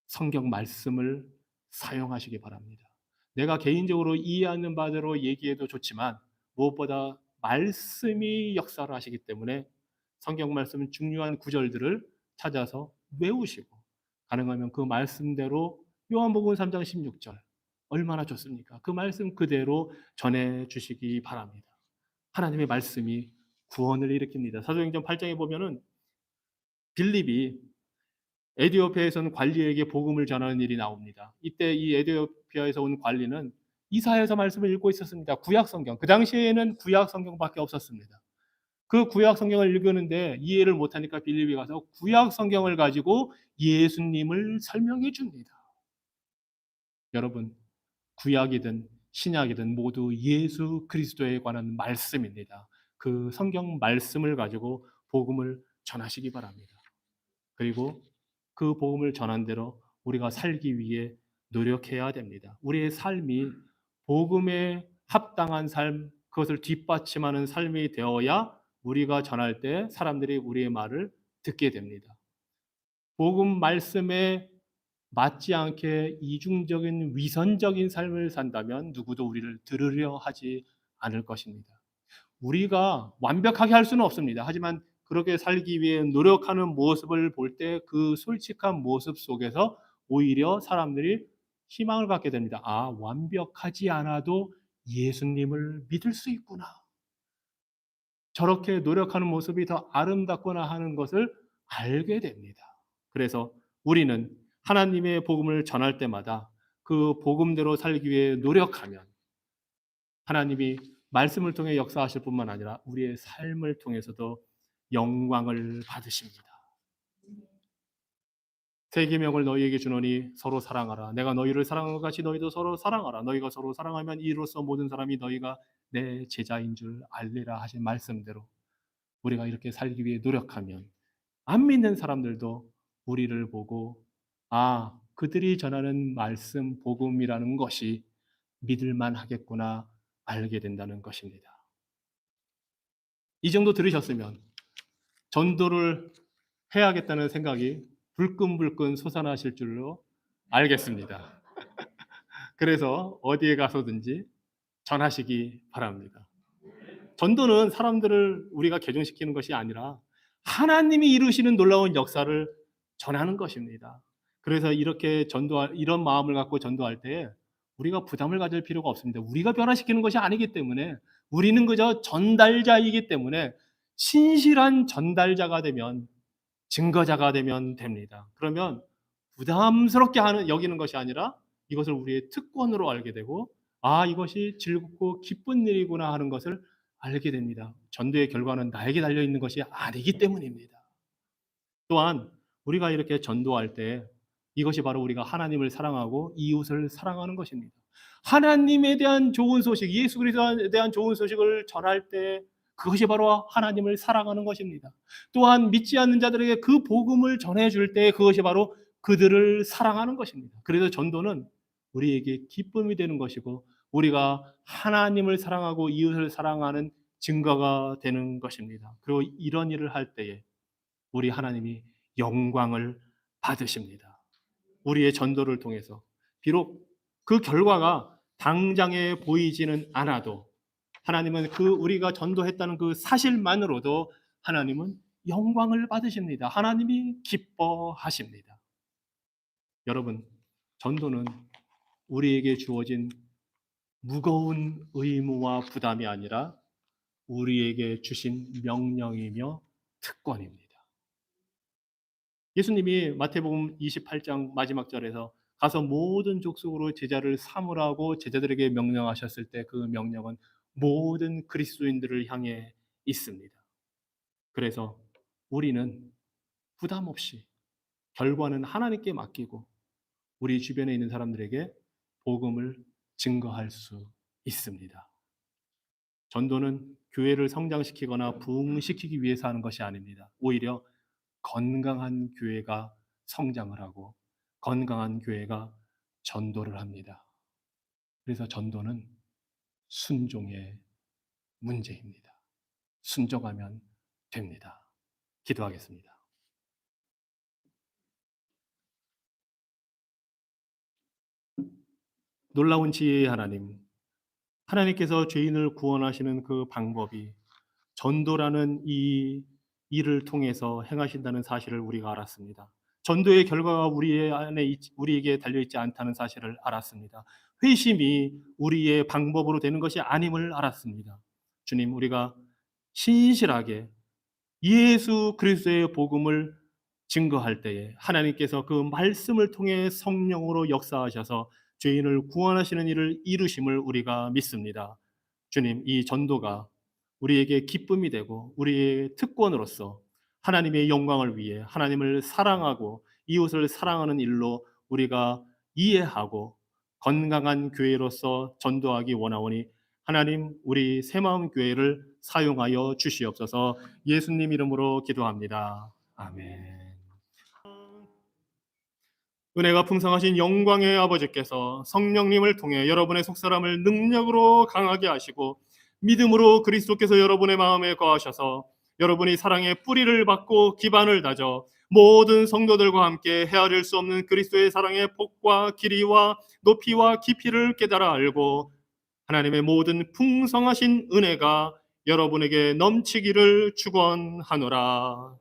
성경 말씀을 사용하시기 바랍니다. 내가 개인적으로 이해하는 바대로 얘기해도 좋지만 무엇보다 말씀이 역사를 하시기 때문에 성경 말씀 중요한 구절들을 찾아서 외우시고, 가능하면 그 말씀대로 요한복음 3장 16절 얼마나 좋습니까? 그 말씀 그대로 전해 주시기 바랍니다. 하나님의 말씀이 구원을 일으킵니다. 사도행전 8장에 보면은 빌립이 에디오피아에서는 관리에게 복음을 전하는 일이 나옵니다. 이때 이 에디오피아에서 온 관리는 이사야서 말씀을 읽고 있었습니다. 구약 성경. 그 당시에는 구약 성경밖에 없었습니다. 그 구약 성경을 읽었는데 이해를 못하니까 빌립이 가서 구약 성경을 가지고 예수님을 설명해 줍니다. 여러분, 구약이든 신약이든 모두 예수 그리스도에 관한 말씀입니다. 그 성경 말씀을 가지고 복음을 전하시기 바랍니다. 그리고 그 복음을 전한 대로 우리가 살기 위해 노력해야 됩니다. 우리의 삶이 복음에 합당한 삶, 그것을 뒷받침하는 삶이 되어야 우리가 전할 때 사람들이 우리의 말을 듣게 됩니다. 복음 말씀에 맞지 않게 이중적인 위선적인 삶을 산다면 누구도 우리를 들으려 하지 않을 것입니다. 우리가 완벽하게 할 수는 없습니다. 하지만 그렇게 살기 위해 노력하는 모습을 볼 때 그 솔직한 모습 속에서 오히려 사람들이 희망을 갖게 됩니다. 아, 완벽하지 않아도 예수님을 믿을 수 있구나. 저렇게 노력하는 모습이 더 아름답구나 하는 것을 알게 됩니다. 그래서 우리는 하나님의 복음을 전할 때마다 그 복음대로 살기 위해 노력하면 하나님이 말씀을 통해 역사하실 뿐만 아니라 우리의 삶을 통해서도 영광을 받으십니다. 새 계명을 너희에게 주노니 서로 사랑하라. 내가 너희를 사랑한 것 같이 너희도 서로 사랑하라. 너희가 서로 사랑하면 이로써 모든 사람이 너희가 내 제자인 줄 알리라 하신 말씀대로 우리가 이렇게 살기 위해 노력하면 안 믿는 사람들도 우리를 보고 아, 그들이 전하는 말씀 복음이라는 것이 믿을만 하겠구나 알게 된다는 것입니다. 이 정도 들으셨으면 전도를 해야겠다는 생각이 불끈불끈 솟아나실 줄로 알겠습니다. 그래서 어디에 가서든지 전하시기 바랍니다. 전도는 사람들을 우리가 개종시키는 것이 아니라 하나님이 이루시는 놀라운 역사를 전하는 것입니다. 그래서 이렇게 이런 마음을 갖고 전도할 때 우리가 부담을 가질 필요가 없습니다. 우리가 변화시키는 것이 아니기 때문에 우리는 그저 전달자이기 때문에 신실한 전달자가 되면 증거자가 되면 됩니다. 그러면 부담스럽게 여기는 것이 아니라 이것을 우리의 특권으로 알게 되고 아, 이것이 즐겁고 기쁜 일이구나 하는 것을 알게 됩니다. 전도의 결과는 나에게 달려있는 것이 아니기 때문입니다. 또한 우리가 이렇게 전도할 때 이것이 바로 우리가 하나님을 사랑하고 이웃을 사랑하는 것입니다. 하나님에 대한 좋은 소식, 예수 그리스도에 대한 좋은 소식을 전할 때 그것이 바로 하나님을 사랑하는 것입니다. 또한 믿지 않는 자들에게 그 복음을 전해줄 때 그것이 바로 그들을 사랑하는 것입니다. 그래서 전도는 우리에게 기쁨이 되는 것이고 우리가 하나님을 사랑하고 이웃을 사랑하는 증거가 되는 것입니다. 그리고 이런 일을 할 때에 우리 하나님이 영광을 받으십니다. 우리의 전도를 통해서 비록 그 결과가 당장에 보이지는 않아도 하나님은 그 우리가 전도했다는 그 사실만으로도 하나님은 영광을 받으십니다. 하나님이 기뻐하십니다. 여러분, 전도는 우리에게 주어진 무거운 의무와 부담이 아니라 우리에게 주신 명령이며 특권입니다. 예수님이 마태복음 28장 마지막 절에서 가서 모든 족속으로 제자를 삼으라고 제자들에게 명령하셨을 때 그 명령은 모든 그리스도인들을 향해 있습니다. 그래서 우리는 부담 없이 결과는 하나님께 맡기고 우리 주변에 있는 사람들에게 복음을 증거할 수 있습니다. 전도는 교회를 성장시키거나 부흥시키기 위해서 하는 것이 아닙니다. 오히려 건강한 교회가 성장을 하고 건강한 교회가 전도를 합니다. 그래서 전도는 순종의 문제입니다. 순종하면 됩니다. 기도하겠습니다. 놀라운 지혜의 하나님, 하나님께서 죄인을 구원하시는 그 방법이 전도라는 이 일을 통해서 행하신다는 사실을 우리가 알았습니다. 전도의 결과가 우리에게 달려있지 않다는 사실을 알았습니다. 회심이 우리의 방법으로 되는 것이 아님을 알았습니다. 주님, 우리가 신실하게 예수 그리스도의 복음을 증거할 때에 하나님께서 그 말씀을 통해 성령으로 역사하셔서 죄인을 구원하시는 일을 이루심을 우리가 믿습니다. 주님, 이 전도가 우리에게 기쁨이 되고 우리의 특권으로서 하나님의 영광을 위해 하나님을 사랑하고 이웃을 사랑하는 일로 우리가 이해하고 건강한 교회로서 전도하기 원하오니 하나님, 우리 새마음 교회를 사용하여 주시옵소서. 예수님 이름으로 기도합니다. 아멘. 은혜가 풍성하신 영광의 아버지께서 성령님을 통해 여러분의 속사람을 능력으로 강하게 하시고 믿음으로 그리스도께서 여러분의 마음에 거하셔서 여러분이 사랑의 뿌리를 받고 기반을 다져 모든 성도들과 함께 헤아릴 수 없는 그리스도의 사랑의 폭과 길이와 높이와 깊이를 깨달아 알고 하나님의 모든 풍성하신 은혜가 여러분에게 넘치기를 축원하노라.